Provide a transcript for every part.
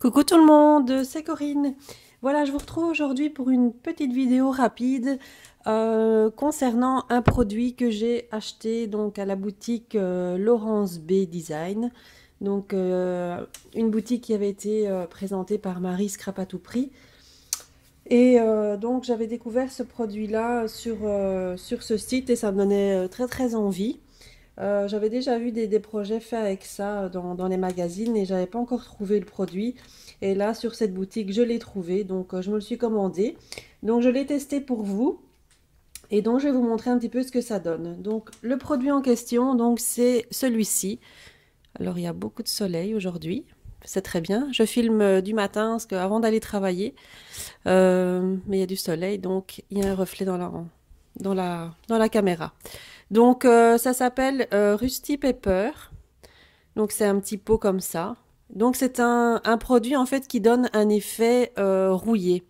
Coucou tout le monde, c'est Corinne. Voilà, je vous retrouve aujourd'hui pour une petite vidéo rapide concernant un produit que j'ai acheté donc à la boutique Laurence B Design. Donc une boutique qui avait été présentée par Marie Scrap à tout prix. Et donc j'avais découvert ce produit-là sur ce site et ça me donnait très envie. J'avais déjà vu des projets faits avec ça dans les magazines et j'avais pas encore trouvé le produit. Et là, sur cette boutique, je l'ai trouvé, donc je me le suis commandé. Donc je l'ai testé pour vous et donc je vais vous montrer un petit peu ce que ça donne. Donc le produit en question, donc c'est celui-ci. Alors il y a beaucoup de soleil aujourd'hui, c'est très bien. Je filme du matin parce qu'avant d'aller travailler, mais il y a du soleil, donc il y a un reflet dans la caméra. Donc ça s'appelle Rusty Pepper. Donc c'est un petit pot comme ça. Donc c'est un produit en fait qui donne un effet rouillé.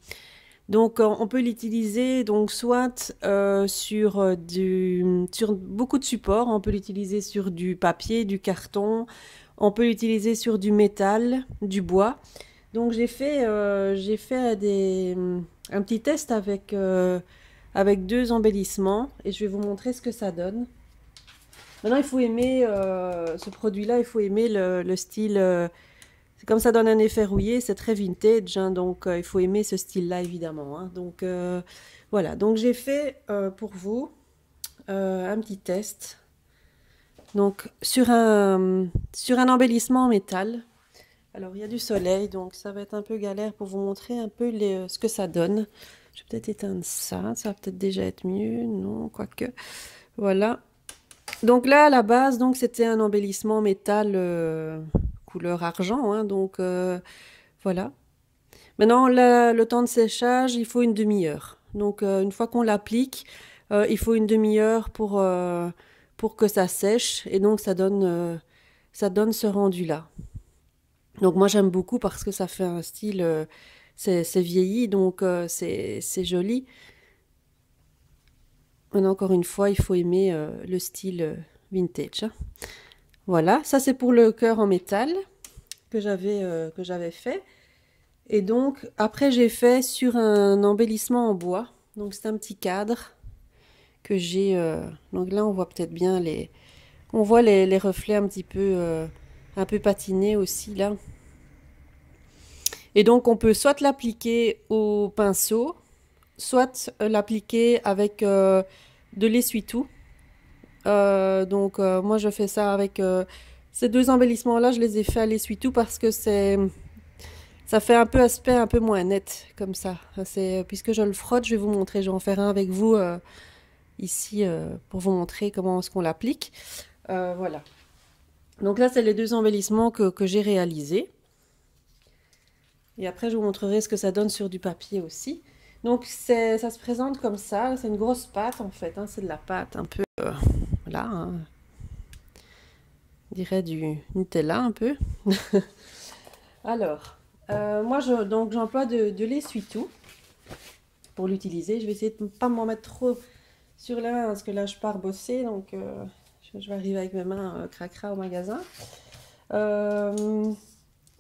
Donc on peut l'utiliser donc soit sur beaucoup de supports. On peut l'utiliser sur du papier, du carton. On peut l'utiliser sur du métal, du bois. Donc j'ai fait un petit test avec deux embellissements et je vais vous montrer ce que ça donne. Maintenant, il faut aimer ce produit-là, il faut aimer le style. C'est comme ça donne un effet rouillé, c'est très vintage, hein, donc il faut aimer ce style-là évidemment, hein. Donc voilà, donc j'ai fait pour vous un petit test. Donc sur un embellissement en métal. Alors il y a du soleil, donc ça va être un peu galère pour vous montrer un peu ce que ça donne. Je vais peut-être éteindre ça, ça va peut-être déjà être mieux, non, quoique. Voilà. Donc là, à la base, donc c'était un embellissement métal couleur argent, hein, donc voilà. Maintenant, le temps de séchage, il faut une demi-heure. Donc une fois qu'on l'applique, il faut une demi-heure pour que ça sèche et donc ça donne ce rendu-là. Donc moi j'aime beaucoup parce que ça fait un style, c'est vieilli, donc c'est joli. Maintenant, encore une fois, il faut aimer le style vintage, hein. Voilà, ça c'est pour le cœur en métal que j'avais fait. Et donc après j'ai fait sur un embellissement en bois. Donc c'est un petit cadre que j'ai. Donc là on voit peut-être bien on voit les reflets un peu patinés aussi là. Et donc on peut soit l'appliquer au pinceau, soit l'appliquer avec de l'essuie-tout. Donc moi je fais ça avec ces deux embellissements-là, je les ai fait à l'essuie-tout parce que ça fait un peu aspect un peu moins net comme ça. Puisque je le frotte, je vais vous montrer, je vais en faire un avec vous ici pour vous montrer comment est-ce qu'on l'applique. Voilà. Donc là c'est les deux embellissements que j'ai réalisés. Et après je vous montrerai ce que ça donne sur du papier aussi. Donc ça se présente comme ça, c'est une grosse pâte en fait, hein, c'est de la pâte un peu, voilà, hein, on dirait du Nutella un peu. Alors, moi donc j'emploie de l'essuie-tout pour l'utiliser. Je vais essayer de ne pas m'en mettre trop sur les mains parce que là je pars bosser, donc je vais arriver avec mes mains cracra au magasin.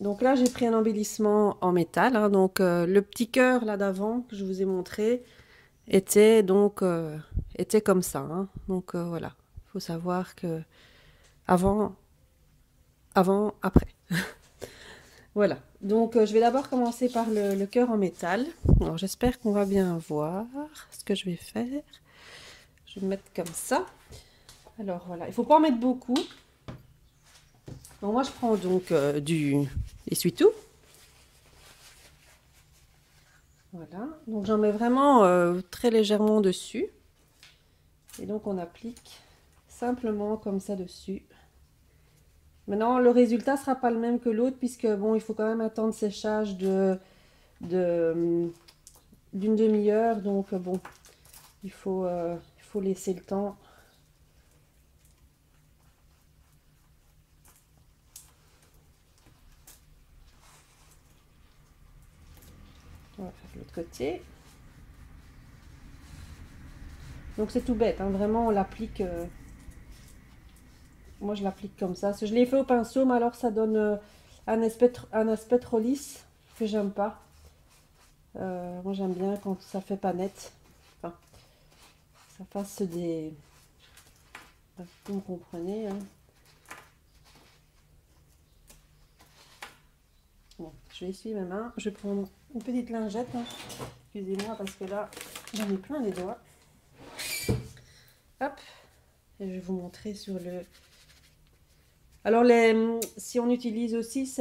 Donc là j'ai pris un embellissement en métal, hein, donc le petit cœur là d'avant que je vous ai montré était donc était comme ça, hein. Donc voilà, il faut savoir que avant, après. Voilà, donc je vais d'abord commencer par le cœur en métal. Alors j'espère qu'on va bien voir ce que je vais faire. Je vais me mettre comme ça. Alors voilà, il ne faut pas en mettre beaucoup. Donc moi je prends donc du essuie-tout. Voilà, donc j'en mets vraiment très légèrement dessus. Et donc on applique simplement comme ça dessus. Maintenant le résultat ne sera pas le même que l'autre puisque bon il faut quand même un temps de séchage d'une demi-heure. Donc bon, il faut laisser le temps. On va faire de l'autre côté. Donc c'est tout bête, hein, vraiment on l'applique. Moi je l'applique comme ça. Je l'ai fait au pinceau, mais alors ça donne un aspect trop lisse que j'aime pas. Moi j'aime bien quand ça fait pas net. Enfin, ça fasse des... Vous me comprenez, hein. Bon, je vais essuyer mes mains. Je vais prendre une petite lingette, hein. Excusez-moi parce que là, j'en ai plein les doigts. Hop. Et je vais vous montrer sur le... Alors, si on utilise aussi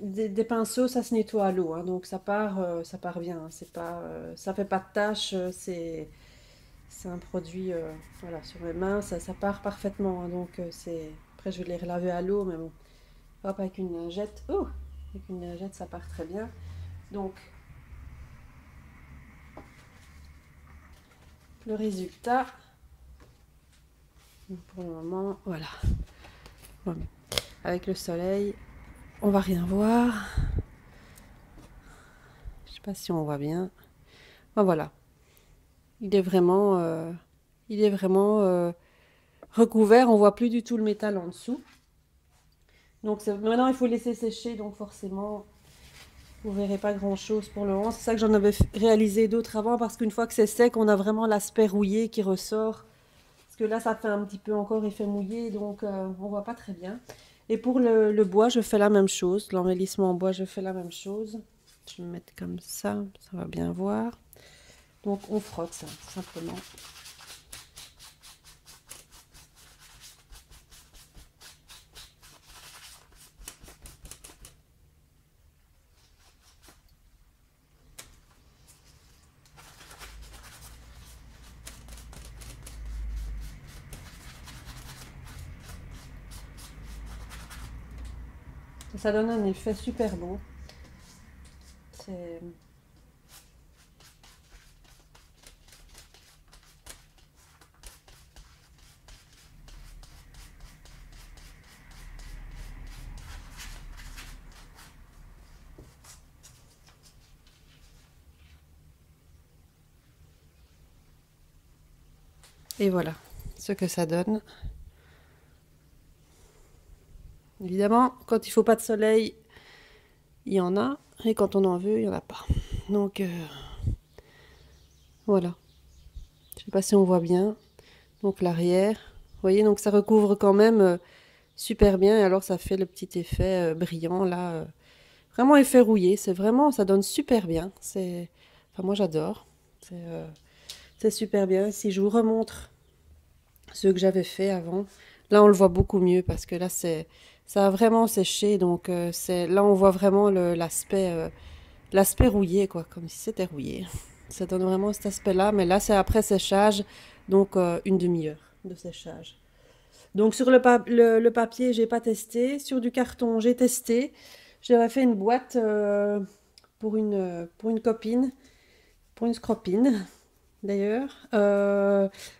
des pinceaux, ça se nettoie à l'eau, hein. Donc ça part bien, hein. C'est pas, ça fait pas de taches. C'est un produit, voilà, sur mes mains, ça part parfaitement, hein. Donc après, je vais les relaver à l'eau, mais bon. Hop, avec une lingette. Oh, avec une lingette, ça part très bien. Donc, le résultat, pour le moment, voilà. Voilà. Avec le soleil, on va rien voir. Je sais pas si on voit bien. Ben voilà. Il est vraiment, recouvert. On voit plus du tout le métal en dessous. Donc maintenant, il faut laisser sécher. Donc forcément, vous verrez pas grand-chose pour le moment. C'est ça que j'en avais réalisé d'autres avant, parce qu'une fois que c'est sec, on a vraiment l'aspect rouillé qui ressort. Parce que là, ça fait un petit peu encore effet mouillé, donc on voit pas très bien. Et pour le bois, je fais la même chose. L'embellissement en bois, je fais la même chose. Je vais me mettre comme ça va bien voir. Donc on frotte ça, simplement. Ça donne un effet super bon. C'est... Et voilà ce que ça donne. Évidemment, quand il faut pas de soleil, il y en a. Et quand on en veut, il n'y en a pas. Donc, voilà. Je sais pas si on voit bien. Donc l'arrière. Vous voyez, donc ça recouvre quand même super bien. Et alors ça fait le petit effet brillant là. Vraiment effet rouillé. C'est vraiment, ça donne super bien. Enfin, moi j'adore. C'est super bien. Si je vous remontre ce que j'avais fait avant, là on le voit beaucoup mieux parce que là ça a vraiment séché. Donc là on voit vraiment l'aspect rouillé, quoi, comme si c'était rouillé. Ça donne vraiment cet aspect-là, mais là c'est après séchage, donc une demi-heure de séchage. Donc sur le papier, j'ai pas testé. Sur du carton, j'ai testé. J'avais fait une boîte pour une copine, pour une scropine d'ailleurs,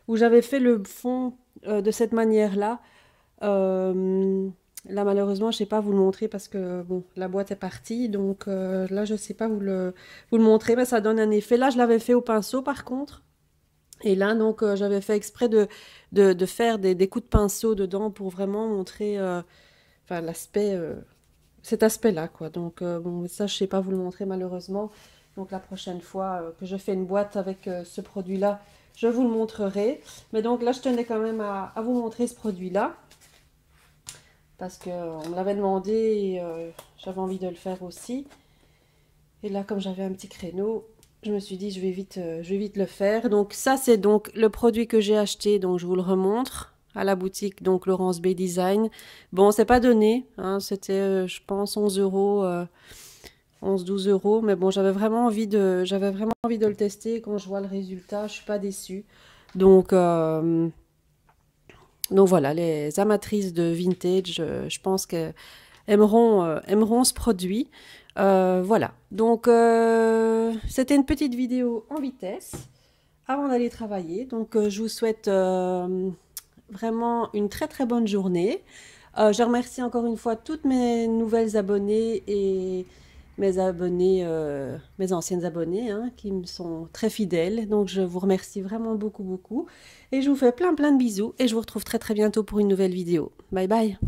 où j'avais fait le fond de cette manière-là. Là, malheureusement, je ne sais pas vous le montrer parce que bon, la boîte est partie. Donc là, je ne sais pas vous le montrer, mais ça donne un effet. Là, je l'avais fait au pinceau par contre. Et là, donc, j'avais fait exprès de faire des coups de pinceau dedans pour vraiment montrer enfin, cet aspect-là, quoi. Donc, bon, ça, je ne sais pas vous le montrer malheureusement. Donc, la prochaine fois que je fais une boîte avec ce produit-là, je vous le montrerai. Mais donc là, je tenais quand même à vous montrer ce produit-là. Parce qu'on me l'avait demandé et j'avais envie de le faire aussi. Et là, comme j'avais un petit créneau, je me suis dit je vais vite le faire. Donc ça, c'est donc le produit que j'ai acheté. Donc je vous le remontre à la boutique, donc Laurence B Design. Bon, c'est pas donné, hein, c'était, je pense, 11 euros, 11-12 euros. Mais bon, j'avais vraiment envie de le tester. Quand je vois le résultat, je suis pas déçue. Donc, donc voilà, les amatrices de vintage, je pense qu'elles aimeront ce produit. Voilà, donc c'était une petite vidéo en vitesse avant d'aller travailler. Donc je vous souhaite vraiment une très très bonne journée. Je remercie encore une fois toutes mes nouvelles abonnées et mes anciennes abonnées, hein, qui me sont très fidèles. Donc je vous remercie vraiment beaucoup beaucoup. Et je vous fais plein de bisous et je vous retrouve très très bientôt pour une nouvelle vidéo. Bye bye!